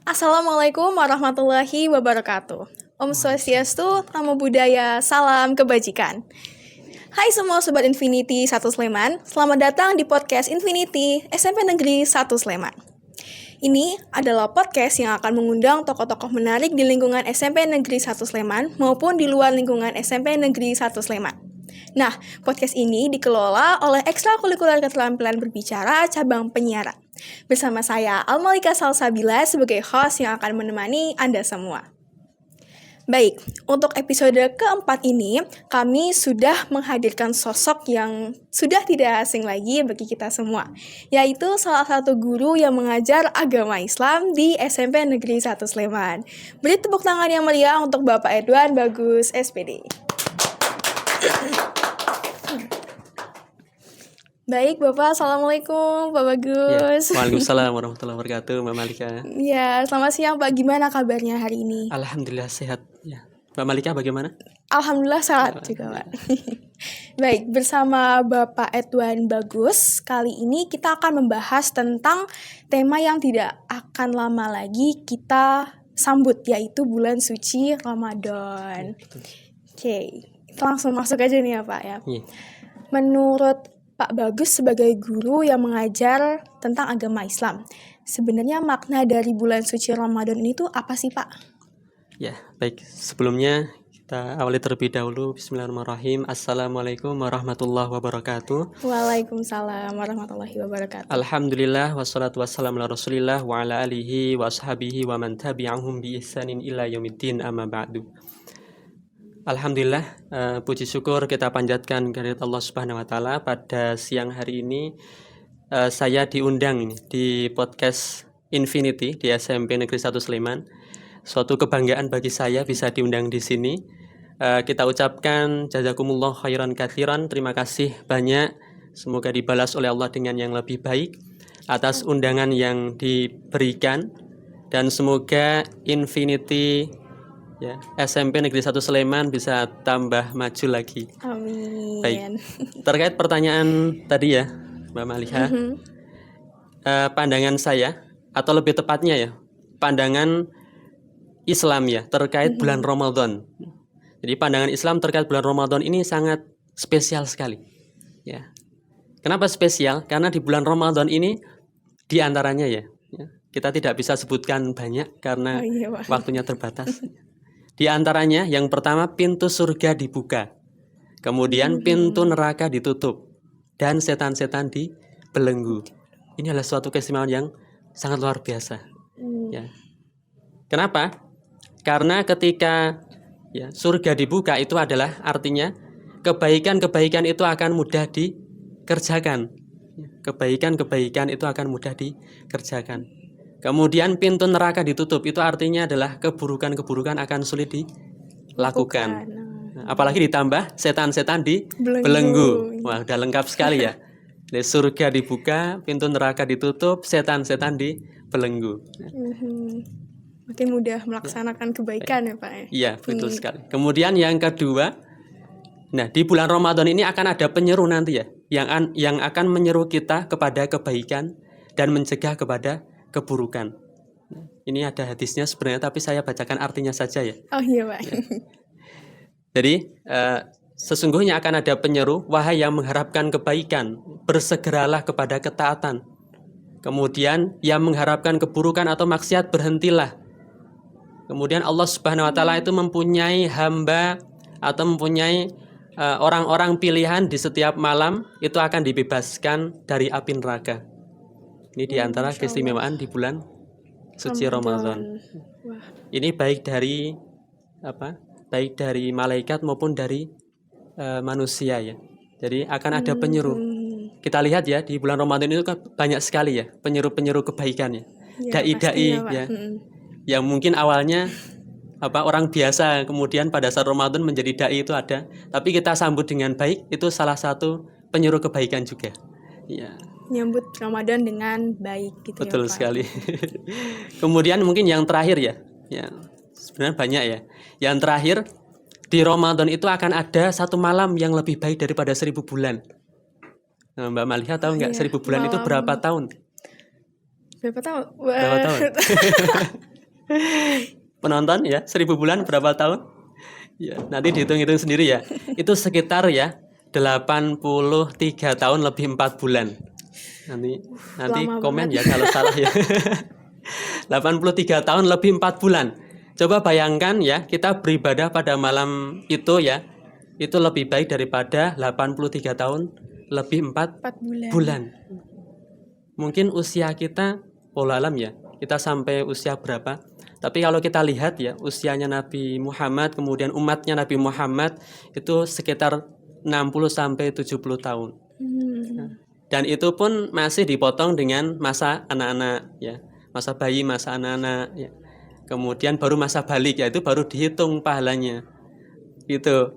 Assalamualaikum warahmatullahi wabarakatuh. Om Swastiastu, Namo Buddhaya, salam kebajikan. Hai semua Sobat Infinity 1 Sleman, selamat datang di podcast Infinity SMP Negeri 1 Sleman. Ini adalah podcast yang akan mengundang tokoh-tokoh menarik di lingkungan SMP Negeri 1 Sleman maupun di luar lingkungan SMP Negeri 1 Sleman. Nah, podcast ini dikelola oleh Ekstrakurikuler Keterampilan Berbicara Cabang Penyiaran. Bersama saya, Almalika Salsabila sebagai host yang akan menemani Anda semua. Baik, untuk episode keempat ini, kami sudah menghadirkan sosok yang sudah tidak asing lagi bagi kita semua, yaitu salah satu guru yang mengajar agama Islam di SMP Negeri 1 Sleman. Beri tepuk tangan yang meriah untuk Bapak Edwan Bagus, SPD. Baik, Bapak. Assalamualaikum, Pak Bagus. Ya, waalaikumsalam warahmatullahi wabarakatuh, Mbak Malika. Ya, selamat siang, Pak. Gimana kabarnya hari ini? Alhamdulillah sehat. Ya. Mbak Malika bagaimana? Alhamdulillah sehat juga, Pak. Baik, bersama Bapak Edwan Bagus, kali ini kita akan membahas tentang tema yang tidak akan lama lagi kita sambut, yaitu bulan suci Ramadan. Oke, kita langsung masuk aja nih ya, Pak ya. Menurut Pak Bagus sebagai guru yang mengajar tentang agama Islam, sebenarnya makna dari bulan suci Ramadan ini tuh apa sih, Pak? Ya, baik. Sebelumnya kita awali terlebih dahulu. Bismillahirrahmanirrahim. Assalamualaikum warahmatullahi wabarakatuh. Waalaikumsalam warahmatullahi wabarakatuh. Alhamdulillah wassalatu wassalamu ala Rasulillah wa ala alihi wa ashabihi wa man tabi'ahum bi ihsanin ila yaumiddin amma ba'du. Alhamdulillah, puji syukur kita panjatkan kehadirat Allah Subhanahu wa taala. Pada siang hari ini saya diundang di podcast Infinity di SMP Negeri 1 Sleman. Suatu kebanggaan bagi saya bisa diundang di sini. Kita ucapkan jazakumullah khairan katsiran, terima kasih banyak. Semoga dibalas oleh Allah dengan yang lebih baik atas undangan yang diberikan, dan semoga Infinity ya, SMP Negeri 1 Sleman bisa tambah maju lagi. Amin. Baik. Terkait pertanyaan tadi ya, Mbak Malika, pandangan saya, atau lebih tepatnya ya, pandangan Islam ya terkait bulan Ramadan. Jadi pandangan Islam terkait bulan Ramadan ini sangat spesial sekali. Ya. Kenapa spesial? Karena di bulan Ramadan ini diantaranya ya, kita tidak bisa sebutkan banyak karena waktunya terbatas. Di antaranya yang pertama pintu surga dibuka, kemudian pintu neraka ditutup, dan setan-setan dibelenggu. Ini adalah suatu keistimewaan yang sangat luar biasa. Ya. Kenapa? Karena ketika surga dibuka itu adalah artinya kebaikan-kebaikan itu akan mudah dikerjakan. Kebaikan-kebaikan itu akan mudah dikerjakan. Kemudian pintu neraka ditutup, itu artinya adalah keburukan-keburukan akan sulit dilakukan. Apalagi ditambah setan-setan dibelenggu. Wah, udah lengkap sekali ya. Jadi surga dibuka, pintu neraka ditutup, setan-setan dibelenggu. Makin mudah melaksanakan kebaikan ya, Pak ya. Iya, betul sekali. Kemudian yang kedua, nah di bulan Ramadan ini akan ada penyeru nanti ya, yang akan menyeru kita kepada kebaikan dan mencegah kepada keburukan. Ini ada hadisnya sebenarnya, tapi saya bacakan artinya saja ya. Oh iya, Pak. Ya. Jadi sesungguhnya akan ada penyeru, wahai yang mengharapkan kebaikan, bersegeralah kepada ketaatan. Kemudian yang mengharapkan keburukan atau maksiat, berhentilah. Kemudian Allah Subhanahu wa taala itu mempunyai hamba atau mempunyai orang-orang pilihan di setiap malam itu akan dibebaskan dari api neraka. Ini diantara keistimewaan di bulan suci Ramadan. Ini baik dari malaikat maupun dari manusia ya. Jadi akan ada penyeru. Kita lihat ya di bulan Ramadan itu kan banyak sekali ya penyeru-penyeru kebaikan ya. Dai-dai ya. Yang mungkin awalnya orang biasa, kemudian pada saat Ramadan menjadi dai itu ada. Tapi kita sambut dengan baik, itu salah satu penyeru kebaikan juga. Ya. Nyambut Ramadan dengan baik gitu. Betul ya, Pak. sekali. Kemudian mungkin yang terakhir ya, sebenarnya banyak ya. Yang terakhir di Ramadan itu akan ada satu malam yang lebih baik daripada 1000 bulan. Nah, Mbak Malika tahu nggak 1000 bulan itu berapa tahun? Berapa tahun? Berapa tahun? Penonton ya, 1000 bulan berapa tahun? Ya, nanti dihitung-hitung sendiri ya. Itu sekitar ya 83 tahun lebih 4 bulan. Nanti Lama komen banget. ya kalau salah ya. 83 tahun lebih 4 bulan. Coba bayangkan ya, kita beribadah pada malam itu ya, itu lebih baik daripada 83 tahun lebih 4 4 bulan. bulan. Mungkin usia kita, wallahu alam ya, kita sampai usia berapa. Tapi kalau kita lihat ya, usianya Nabi Muhammad, kemudian umatnya Nabi Muhammad, itu sekitar 60 sampai 70 tahun. Dan itu pun masih dipotong dengan masa anak-anak ya, masa bayi, masa anak-anak ya. Kemudian baru masa balik, yaitu baru dihitung pahalanya. Gitu.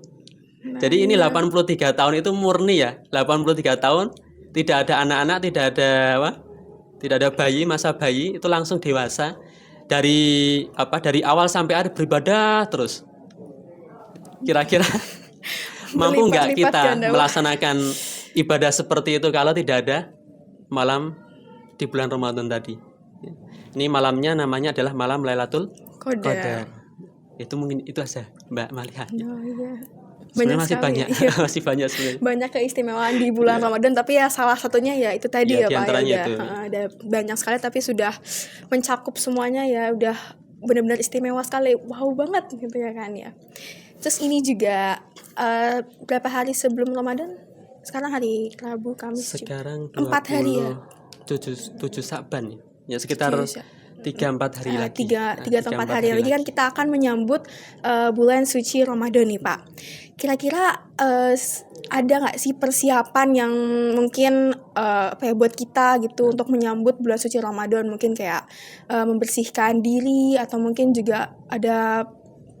Jadi ini 83 tahun itu murni ya. 83 tahun tidak ada anak-anak, tidak ada apa? Tidak ada bayi, masa bayi itu langsung dewasa. Dari awal sampai akhir beribadah terus. Kira-kira mampu nggak Berlipat-lipat kita ganda. melaksanakan ibadah seperti itu kalau tidak ada malam di bulan Ramadan tadi? Ini malamnya namanya adalah malam Lailatul Qadar. Itu mungkin itu aja Mbak Maliha. Oh, iya. Sebenarnya masih sekali, banyak, iya. masih banyak sebenarnya. Banyak keistimewaan di bulan Ramadan, tapi ya salah satunya ya itu tadi Ya, ya Pak, ya diantaranya udah itu. ada banyak sekali tapi sudah mencakup semuanya ya, udah benar-benar istimewa sekali, wow banget gitu ya kan ya. Terus ini juga berapa hari sebelum Ramadan? Sekarang hari Rabu, Kamis, Sekarang 4 hari ya. 7 Sa'ban ya. Ya sekitar 3-4 hari lagi. 3-4 hari lagi kan kita akan menyambut bulan suci Ramadan nih Pak. Kira-kira ada nggak sih persiapan yang mungkin apa ya, buat kita gitu untuk menyambut bulan suci Ramadan? Mungkin kayak membersihkan diri, atau mungkin juga ada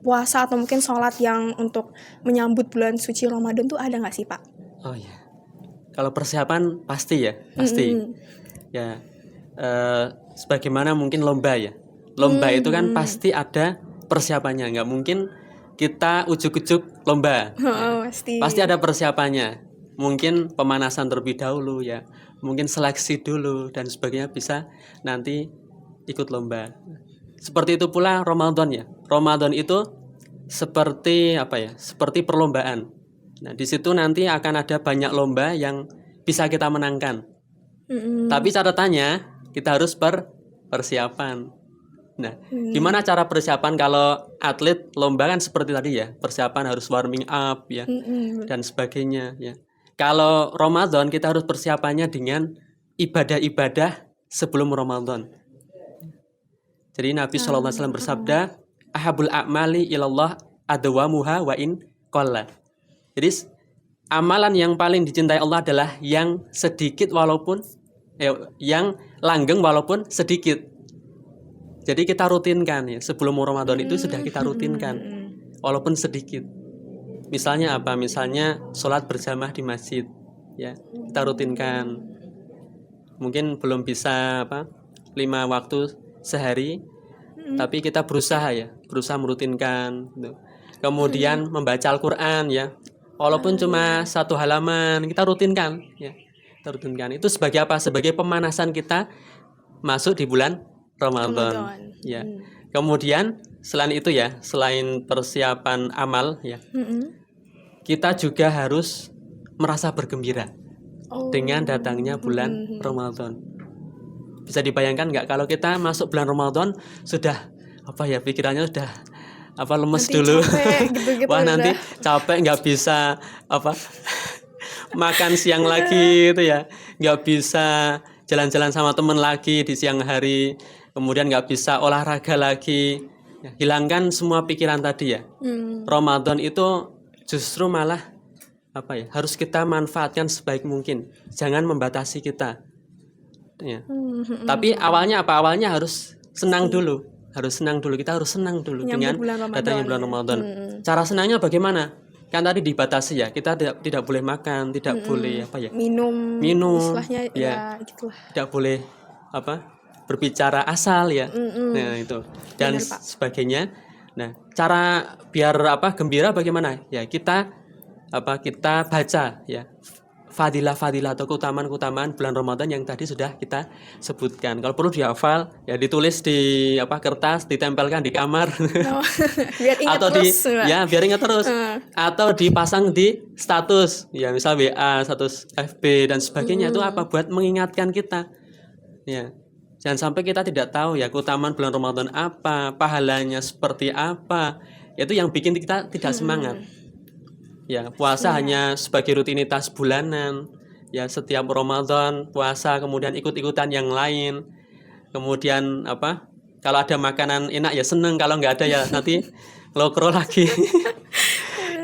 puasa atau mungkin sholat yang untuk menyambut bulan suci Ramadan tuh ada nggak sih Pak? Oh ya. Kalau persiapan pasti ya, pasti. Ya. Sebagaimana mungkin lomba ya. Lomba itu kan pasti ada persiapannya, nggak mungkin kita ujuk-ujuk lomba. Oh, pasti. Pasti ada persiapannya. Mungkin pemanasan terlebih dahulu ya. Mungkin seleksi dulu dan sebagainya, bisa nanti ikut lomba. Seperti itu pula Ramadan ya. Ramadan itu seperti apa ya? Seperti perlombaan. Nah, di situ nanti akan ada banyak lomba yang bisa kita menangkan. Tapi catatannya kita harus persiapan. Nah, gimana cara persiapan kalau atlet lomba kan seperti tadi ya, persiapan harus warming up ya, dan sebagainya ya. Kalau Ramadan kita harus persiapannya dengan ibadah-ibadah sebelum Ramadan. Jadi Nabi SAW bersabda, ahabul a'mali ilallah adwamuha wa in qalla. Jadi amalan yang paling dicintai Allah adalah yang sedikit walaupun yang langgeng walaupun sedikit. Jadi kita rutinkan ya, sebelum Ramadan itu sudah kita rutinkan walaupun sedikit. Misalnya apa? Misalnya sholat berjamaah di masjid ya, kita rutinkan. Mungkin belum bisa 5 waktu sehari, tapi kita berusaha merutinkan gitu. Kemudian membaca Al-Qur'an ya, walaupun cuma 1 halaman, kita rutinkan ya. Itu sebagai apa? Sebagai pemanasan kita masuk di bulan Ramadan. Ya. Kemudian selain itu ya, selain persiapan amal ya, kita juga harus merasa bergembira dengan datangnya bulan Ramadan. Bisa dibayangkan nggak kalau kita masuk bulan Ramadan sudah pikirannya sudah lemes nanti dulu. Capek, gitu-gitu. Wah, nanti capek, nggak bisa makan siang lagi itu ya, nggak bisa jalan-jalan sama teman lagi di siang hari, kemudian nggak bisa olahraga lagi ya, hilangkan semua pikiran tadi ya. Ramadan itu justru malah harus kita manfaatkan sebaik mungkin, jangan membatasi kita ya. Tapi awalnya harus senang dulu, kita harus senang dulu dengan datangnya bulan Ramadan. Cara senangnya bagaimana? Kan tadi dibatasi ya, kita tidak boleh makan, tidak boleh minum, istilahnya ya gitulah. Tidak boleh berbicara asal ya. Nah, itu dan Benar, sebagainya. Nah, cara biar gembira bagaimana? Ya, kita baca ya fadilah-fadilah atau keutamaan-keutamaan bulan Ramadan yang tadi sudah kita sebutkan. Kalau perlu dihafal, ya ditulis di kertas, ditempelkan di kamar, Oh, biar ingat atau terus. Mbak. ya biar ingat terus, atau dipasang di status, ya misal WA, status FB dan sebagainya. Itu apa? Buat mengingatkan kita. Ya, jangan sampai kita tidak tahu ya keutamaan bulan Ramadan apa, pahalanya seperti apa. Itu yang bikin kita tidak semangat. Ya, puasa hanya sebagai rutinitas bulanan. Ya, setiap Ramadan puasa, kemudian ikut-ikutan yang lain. Kemudian kalau ada makanan enak ya seneng, kalau nggak ada ya nanti lokro lagi.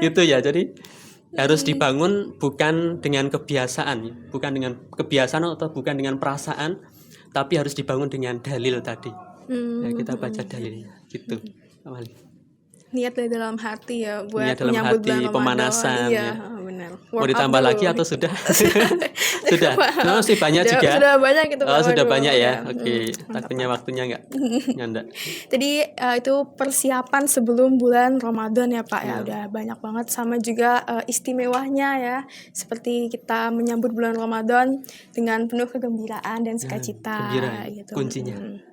Gitu ya. Jadi harus dibangun bukan dengan kebiasaan, bukan dengan kebiasaan atau bukan dengan perasaan, tapi harus dibangun dengan dalil tadi. Ya, kita baca dalilnya gitu. Awali. Niat dari dalam hati ya buat Niat dalam menyambut hati, bulan Ramadan. pemanasan, Iya, ya. benar. Mau Warm up ditambah dulu. lagi atau sudah? Sudah. Masih banyak juga. Sudah banyak itu Pak. Sudah Waduh, banyak ya. ya. Oke, takutnya waktunya nggak nyanda. Jadi itu persiapan sebelum bulan Ramadan ya Pak ya, udah banyak banget, sama juga istimewanya ya, seperti kita menyambut bulan Ramadan dengan penuh kegembiraan dan sukacita Gembira, gitu. kuncinya.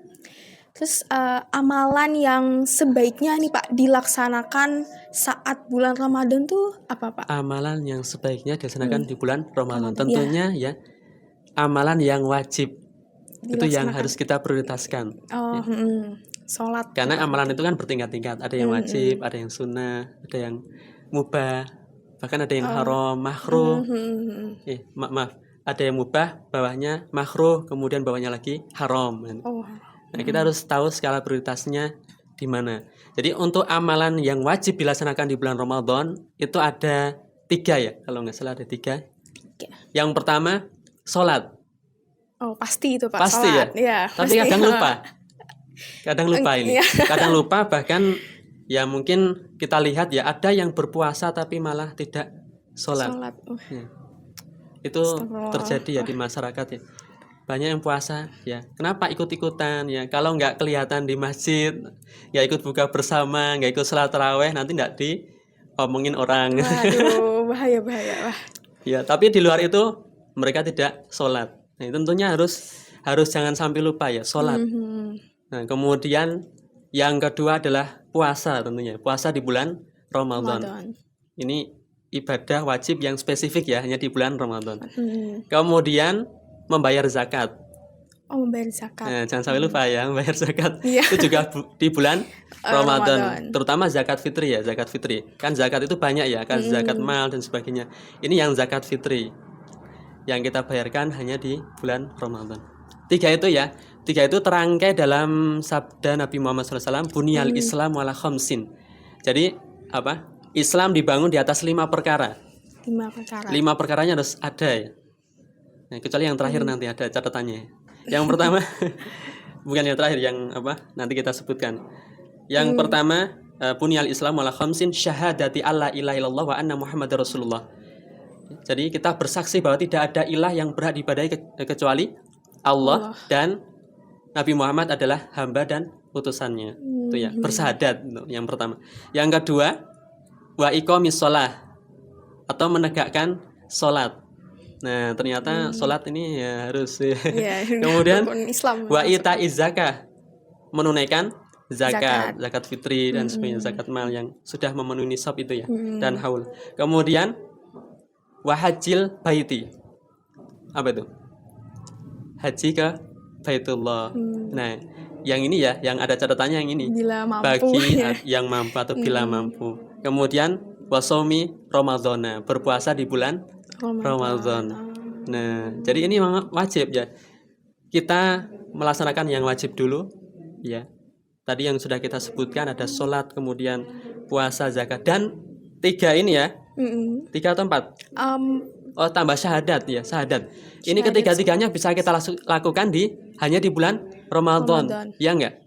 Terus amalan yang sebaiknya nih Pak dilaksanakan saat bulan Ramadan tuh apa Pak? Amalan yang sebaiknya dilaksanakan di bulan Ramadan. Ramadan, Tentunya ya amalan yang wajib. Itu yang Dilaksanakan. harus kita prioritaskan. Oh, sholat. Karena amalan itu kan bertingkat-tingkat. Ada yang wajib, ada yang sunnah, ada yang mubah, bahkan ada yang haram, makruh. Maaf, ada yang mubah, bawahnya makruh, kemudian bawahnya lagi haram. Oh. Nah, kita harus tahu skala prioritasnya di mana. Jadi untuk amalan yang wajib dilaksanakan di bulan Ramadan itu ada 3 ya, kalau nggak salah ada 3. Yang pertama, sholat. Oh, pasti itu Pak. Pasti sholat. ya. Ya, Tapi pasti. kadang lupa. Kadang lupa ini. Iya. Kadang lupa, bahkan ya mungkin kita lihat ya ada yang berpuasa tapi malah tidak sholat. Sholat. Ya. Itu Astagfirullah. terjadi ya di masyarakat ya. Banyak yang puasa ya. Kenapa ikut-ikutan ya? Kalau nggak kelihatan di masjid, nggak ikut buka bersama, nggak ikut sholat taraweh, nanti nggak diomongin orang. Waduh, bahaya. Wah. Ya, tapi di luar itu mereka tidak sholat. Nah, tentunya harus jangan sampai lupa ya sholat. Nah, kemudian yang kedua adalah puasa tentunya. Puasa di bulan Ramadan. Ini ibadah wajib yang spesifik ya, hanya di bulan Ramadan. Kemudian membayar zakat. Oh, membayar zakat. Nah, jangan sampai lupa ya, membayar zakat. Iya. Itu juga di bulan Ramadan. Ramadan. Terutama zakat fitri ya, zakat fitri. Kan zakat itu banyak ya, kan zakat mal dan sebagainya. Ini yang zakat fitri. Yang kita bayarkan hanya di bulan Ramadan. 3 itu ya. 3 itu terangkai dalam sabda Nabi Muhammad SAW, Bunyal Islam wala khamsin. Jadi apa? Islam dibangun di atas 5 perkara. 5 perkara. 5 perkaranya harus ada ya. Nah, kecuali yang terakhir nanti ada catatannya. Yang pertama bukan yang terakhir, yang nanti kita sebutkan. Yang pertama, Bunyal Islam wala khamsin syahadati alla ilaha illallah wa anna Muhammadar Rasulullah. Jadi kita bersaksi bahwa tidak ada ilah yang berhak diibadahi kecuali Allah dan Nabi Muhammad adalah hamba dan utusannya. Itu ya, bersahadat itu yang pertama. Yang kedua, wa iqamis shalah atau menegakkan salat. Nah, ternyata salat ini ya harus ya. Kemudian Islam. wa itaiz zakah, menunaikan zakat fitri dan sebagainya, zakat mal yang sudah memenuhi nisab itu ya, dan haul. Kemudian wa hajjil baiti. Apa itu? Haji ke Baitullah. Nah, yang ini ya, yang ada catatannya yang ini. Bila mampu, bagi ya. yang mampu atau bila mampu. Kemudian wasomi Ramadhana, berpuasa di bulan Ramadan. Nah, jadi ini memang wajib ya. Kita melaksanakan yang wajib dulu ya. Tadi yang sudah kita sebutkan ada sholat, kemudian puasa, zakat, dan 3 ini ya. 3 atau 4? Oh, tambah syahadat ya, syahadat. Ini ketiga-tiganya bisa kita lakukan hanya di bulan Ramadan. Ya enggak?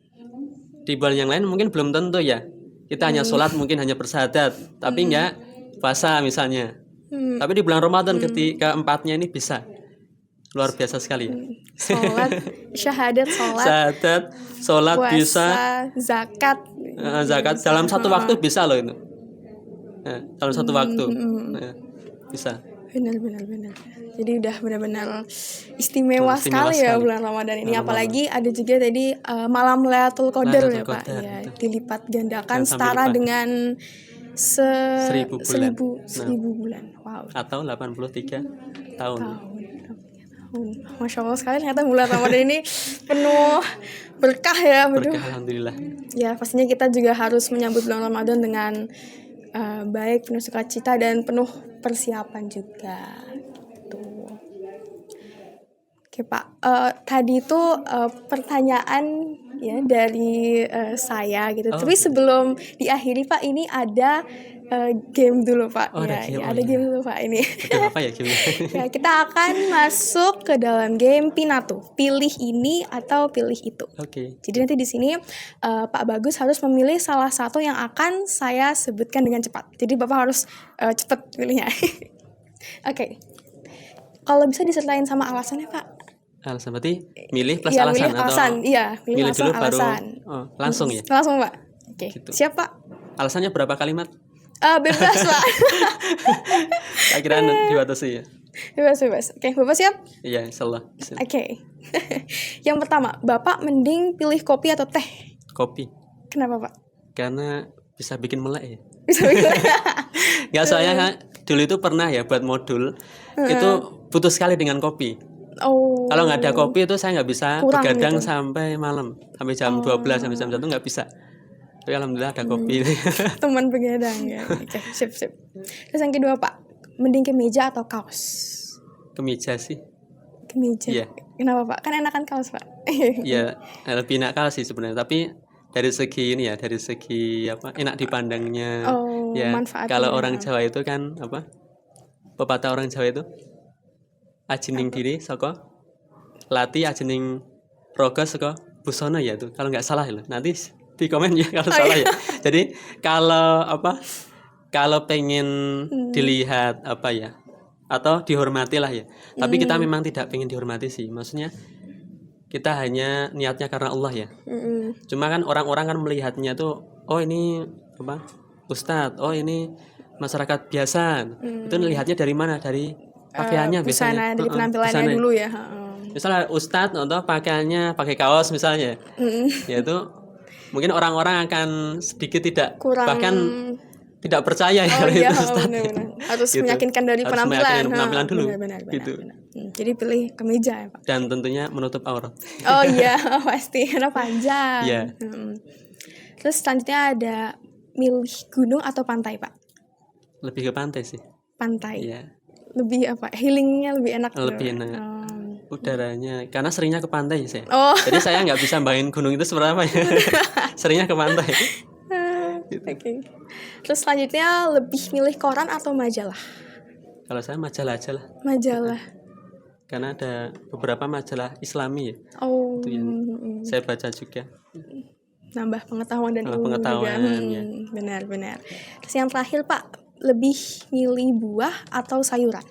Di bulan yang lain mungkin belum tentu ya. Kita hanya sholat, mungkin hanya bersyahadat, tapi enggak puasa misalnya. Tapi di bulan Ramadan keempatnya ini bisa. Luar biasa sekali ya. Sholat, syahadat, sholat puasa, bisa, zakat. Zakat dalam satu waktu bisa loh itu. Dalam satu waktu bisa. Benar. Jadi udah benar-benar istimewa Istimewa sekali ya sekali. bulan Ramadan ini. Bulan Apalagi ada juga tadi malam Lailatul Qadar Lailatul ya Pak. Qadar, Ya, betul. dilipat gandakan Dan sampai setara lipat. dengan 1000 bulan. seribu bulan. Wow. Atau 83 tahun. Masya Allah sekali ternyata bulan Ramadan ini penuh berkah ya. Waduh. Berkah alhamdulillah. Ya pastinya kita juga harus menyambut bulan Ramadan dengan baik, penuh sukacita dan penuh persiapan juga. Gitu. Oke Pak, tadi itu pertanyaan ya dari saya gitu. Oh, Tapi gitu. sebelum diakhiri Pak, ini ada game dulu Pak. Oh, ada Ya, game. ya, ada game dulu Pak ini. Aduh, apa ya gamenya? Ya, kita akan masuk ke dalam game Pinatu. Pilih ini atau pilih itu. Oke. Jadi nanti di sini Pak Bagus harus memilih salah satu yang akan saya sebutkan dengan cepat. Jadi Bapak harus cepat pilihnya. Oke. Kalau bisa disertain sama alasannya Pak. Alasan berarti milih plus Iya, alasan milih atau alasan. Iya, milih alasan, dulu baru alasan. langsung ya? Langsung Pak. Oke. Gitu. Siap Pak? Alasannya berapa kalimat? Bebas Pak. Tak kira dibatasi ya. Bebas. Oke, Bapak siap? Iya, insyaallah. Oke. Yang pertama, Bapak mending pilih kopi atau teh? Kopi. Kenapa Pak? Karena bisa bikin melek ya. Bisa bikin. Nggak, soalnya Kak, dulu itu pernah ya buat modul itu butuh sekali dengan kopi. Oh. Kalau nggak ada kopi itu saya nggak bisa Kurang begadang gitu. sampai malam, sampai jam 12 sampai jam 1 nggak bisa. Tapi alhamdulillah ada kopi. Teman begadang ya. Oke, sip. Terus yang kedua Pak, mending kemeja atau kaos? Kemeja sih. Kemeja. Iya. Kenapa Pak? Kan enakan kaos Pak. Ya lebih nakal sih sebenarnya. Tapi dari segi ini ya, dari segi apa enak dipandangnya. Oh, Ya manfaatnya. kalau orang Jawa itu kan apa? Pepatah orang Jawa itu ajining diri saka lati ajining roga saka busana ya itu. Kalau nggak salah ya. Nanti di komen ya kalau salah ya. Jadi kalau apa? Kalau pengen dilihat apa ya? Atau dihormati lah ya. Tapi kita memang tidak pengen dihormati sih. Maksudnya kita hanya niatnya karena Allah ya. Cuma kan orang-orang kan melihatnya tuh, oh ini apa? Ustadz, oh ini masyarakat biasa. Itu lihatnya dari mana? Dari pakaiannya busana, biasanya. dari penampilannya busana. dulu ya. Misalnya ustadz atau pakaiannya pakai kaos misalnya. Ya itu mungkin orang-orang akan sedikit tidak Kurang. bahkan tidak percaya ya Oh kalau iya, itu ustadz. benar. Harus Gitu. meyakinkan dari Harus penampilan. meyakinkan penampilan dulu. Benar. Gitu. Jadi pilih kemeja ya Pak. Dan tentunya menutup aurat. Oh iya, pasti karena panjang. Iya. Terus selanjutnya ada milih gunung atau pantai Pak? Lebih ke pantai sih. Pantai. Iya. Lebih apa? Healingnya lebih enak. Lebih enak. Udaranya karena seringnya ke pantai saya. Oh. Jadi saya nggak bisa bayangin gunung itu seperti apa ya. Seringnya ke pantai. Oke. Terus selanjutnya lebih milih koran atau majalah? Kalau saya majalah aja lah. Majalah. Karena ada beberapa majalah Islami ya. Oh. Itu yang saya baca juga. Nambah pengetahuan dan Nambah ilmu pengetahuan, juga. ya. Benar. Terus yang terakhir Pak, lebih milih buah atau sayuran?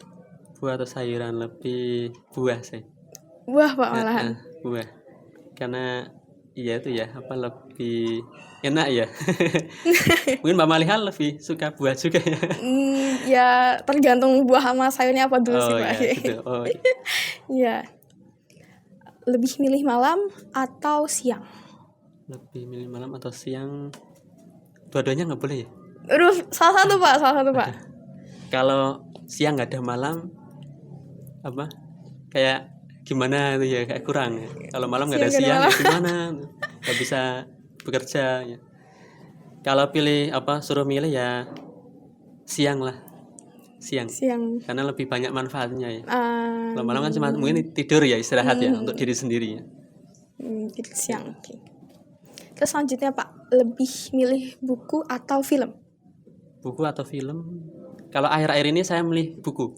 Buah atau sayuran? Lebih buah sih. Buah Pak malahan. Buah. Karena iya itu ya apa lebih enak ya. Mungkin Mbak Maliha lebih suka buah juga ya. Ya tergantung buah sama sayurnya apa dulu sih Pak. Ya, gitu. Oh, iya. Iya. Lebih milih malam atau siang? Lebih milih malam atau siang? Dua-duanya nggak boleh ya? Aduh, salah satu Pak. Kalau siang nggak ada malam, apa? Kayak gimana itu ya, kayak kurang ya. Kalau malam nggak ada siang, ya gimana? Nggak bisa bekerja ya. Kalau pilih apa, suruh milih ya siang lah. Siang. Karena lebih banyak manfaatnya ya. Kalau malam kan cuma mungkin tidur ya, istirahat ya untuk diri sendiri ya. Gitu, siang. Okay. Terus selanjutnya Pak, lebih milih buku atau film? Buku atau film? Kalau akhir-akhir ini saya milih buku.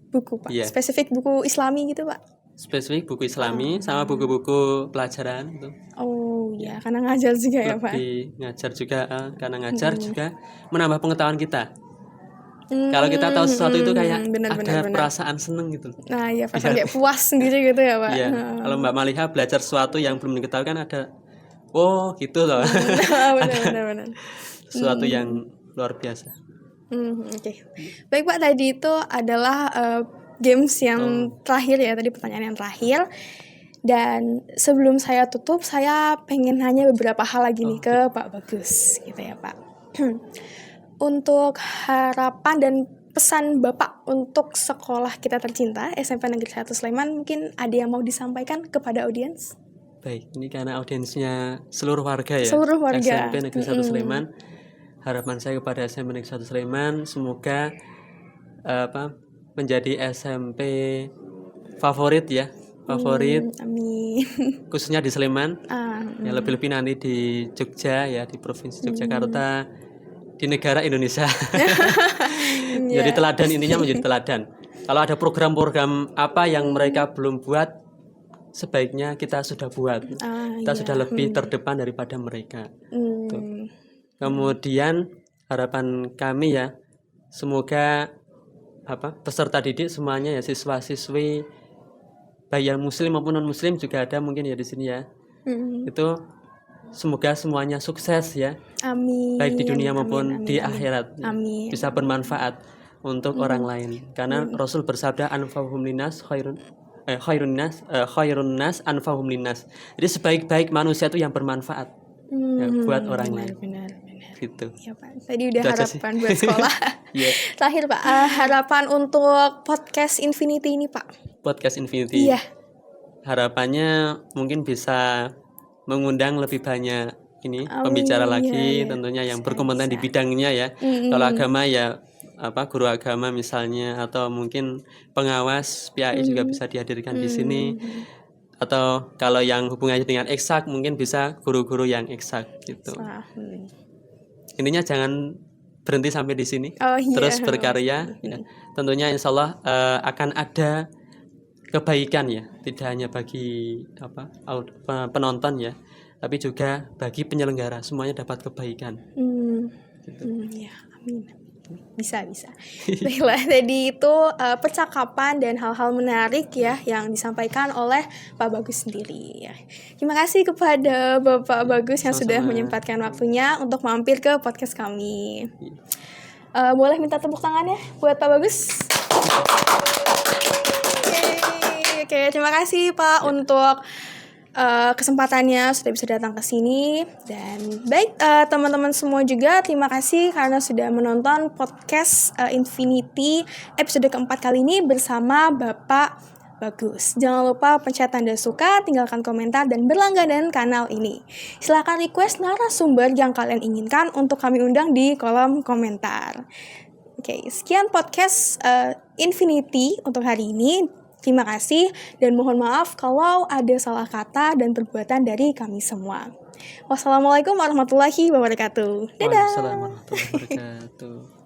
Buku Pak. Iya. Spesifik buku Islami gitu Pak? Spesifik buku Islami sama buku-buku pelajaran itu. Oh iya, karena ngajar juga ya Pak. Lebih ngajar juga, karena ngajar juga menambah pengetahuan kita. Kalau kita tahu sesuatu itu kayak ada perasaan seneng gitu. Nah iya, perasaan kayak puas sendiri gitu ya Pak. Iya. Kalau Mbak Maliha belajar sesuatu yang belum diketahui kan ada, oh gitu loh. Benar. Sesuatu yang luar biasa. Oke. Baik Pak, tadi itu adalah games yang terakhir ya, tadi pertanyaan yang terakhir. Dan sebelum saya tutup, saya pengen nanya beberapa hal lagi nih ke Pak Bagus, gitu ya Pak. Untuk harapan dan pesan Bapak untuk sekolah kita tercinta, SMP Negeri 1 Sleman, mungkin ada yang mau disampaikan kepada audiens? Baik, ini karena audiensnya seluruh warga ya. Seluruh warga. SMP Negeri 1 Sleman. Harapan saya kepada SMP Negeri 1 Sleman semoga menjadi SMP favorit ya. Favorit Amin. khususnya di Sleman. Ya, lebih-lebih nanti di Jogja ya, di Provinsi Yogyakarta, di negara Indonesia. Jadi teladan, intinya menjadi teladan. Kalau ada program-program apa yang mereka belum buat, sebaiknya kita sudah buat. Kita sudah lebih terdepan daripada mereka. Tuh. Kemudian harapan kami ya, semoga peserta didik semuanya ya, siswa-siswi baik yang muslim maupun non muslim juga ada mungkin ya di sini ya. Itu semoga semuanya sukses ya. Amin. Baik di dunia maupun di akhirat. Amin. Bisa bermanfaat untuk orang lain. Karena Rasul bersabda anfa'uhum linnas khairun nas anfa'uhum linnas. Jadi sebaik-baik manusia itu yang bermanfaat ya, buat orang lain. Benar. Gitu. Ya Pak, tadi udah harapan buat sekolah. Terakhir Pak, harapan untuk podcast Infinity ini Pak. Podcast Infinity. Iya. Harapannya mungkin bisa mengundang lebih banyak pembicara lagi, tentunya yang berkompeten di bidangnya ya. Kalau agama ya guru agama misalnya, atau mungkin pengawas PAI juga bisa dihadirkan di sini. Atau kalau yang hubungannya dengan eksak mungkin bisa guru-guru yang eksak gitu. Intinya jangan berhenti sampai di sini, terus berkarya. Ya. Tentunya insya Allah akan ada kebaikan ya, tidak hanya bagi penonton ya, tapi juga bagi penyelenggara, semuanya dapat kebaikan. Gitu. Ya, amin. Bisa. Baiklah, tadi itu percakapan dan hal-hal menarik ya yang disampaikan oleh Pak Bagus sendiri ya. Terima kasih kepada Bapak Bagus yang sudah menyempatkan waktunya untuk mampir ke podcast kami. Boleh minta tepuk tangannya buat Pak Bagus? Oke, terima kasih Pak untuk kesempatannya sudah bisa datang ke sini. Dan baik teman-teman semua juga, terima kasih karena sudah menonton podcast Infinity episode keempat kali ini bersama Bapak Bagus. Jangan lupa pencet tanda suka, tinggalkan komentar, dan berlangganan kanal ini. Silahkan request narasumber yang kalian inginkan untuk kami undang di kolom komentar. Oke, sekian podcast Infinity untuk hari ini. Terima kasih dan mohon maaf kalau ada salah kata dan perbuatan dari kami semua. Wassalamualaikum warahmatullahi wabarakatuh. Dadah. Waalaikumsalam warahmatullahi wabarakatuh.